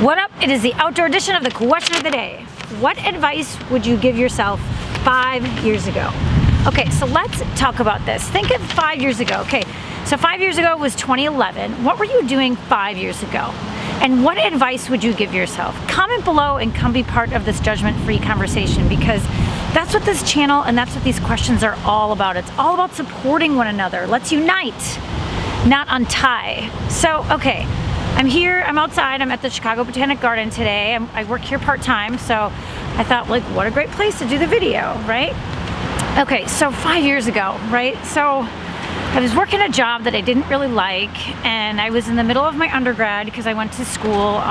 What up? It is the outdoor edition of the question of the day. What advice would you give yourself 5 years ago? Okay, so let's talk about this. Think of 5 years ago. Okay, so 5 years ago was 2011. What were you doing 5 years ago? And what advice would you give yourself? Comment below and come be part of this judgment-free conversation, because that's what this channel and that's what these questions are all about. It's all about supporting one another. Let's unite, not untie. So, okay. I'm here, I'm outside, I'm at the Chicago Botanic Garden today. I work here part-time, so I thought, like, what a great place to do the video, right? Okay, so 5 years ago, right? So I was working a job that I didn't really like, and I was in the middle of my undergrad because I went to school,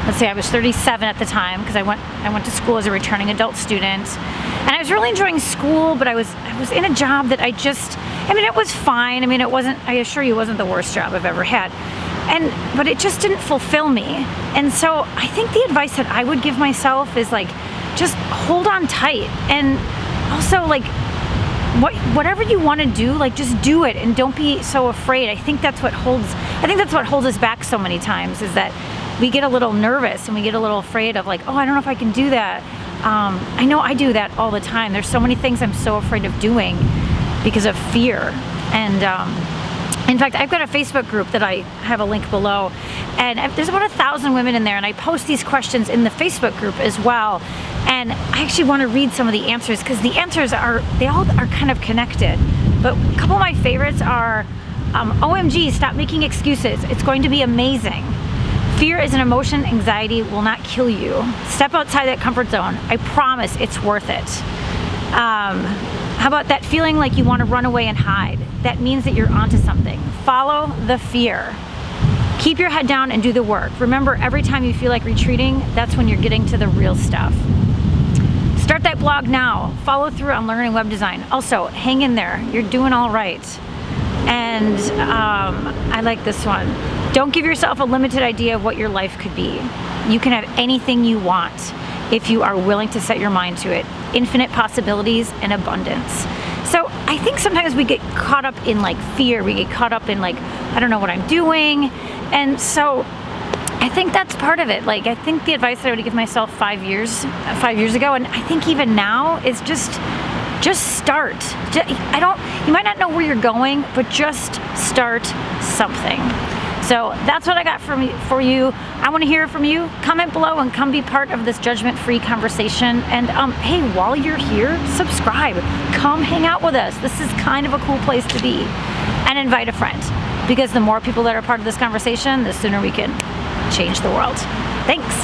let's say I was 37 at the time, because I went to school as a returning adult student. And I was really enjoying school, but I was in a job that I mean, it was fine. I mean, I assure you, it wasn't the worst job I've ever had. But it just didn't fulfill me. And so I think the advice that I would give myself is, like, just hold on tight. And also, like, whatever you want to do, like, just do it and don't be so afraid. I think that's what holds us back so many times, is that we get a little nervous and we get a little afraid of, like, oh, I don't know if I can do that. I know I do that all the time. There's so many things I'm so afraid of doing because of fear. And in fact, I've got a Facebook group that I have a link below, and there's about 1,000 women in there, and I post these questions in the Facebook group as well. And I actually want to read some of the answers, because the answers they all are kind of connected. But a couple of my favorites are, OMG, stop making excuses. It's going to be amazing. Fear is an emotion. Anxiety will not kill you. Step outside that comfort zone. I promise it's worth it. How about that feeling like you want to run away and hide? That means that you're onto something. Follow the fear. Keep your head down and do the work. Remember, every time you feel like retreating, that's when you're getting to the real stuff. Start that blog now. Follow through on learning web design. Also, hang in there. You're doing all right. And I like this one. Don't give yourself a limited idea of what your life could be. You can have anything you want if you are willing to set your mind to it. Infinite possibilities and abundance. So I think sometimes we get caught up in, like, fear. We get caught up in, like, I don't know what I'm doing. And so I think that's part of it. Like, I think the advice that I would give myself 5 years ago, and I think even now, is just start. You might not know where you're going, but just start something. So that's what I got for you. I want to hear from you. Comment below and come be part of this judgment-free conversation. And hey, while you're here, subscribe. Come hang out with us. This is kind of a cool place to be. And invite a friend, because the more people that are part of this conversation, the sooner we can change the world. Thanks.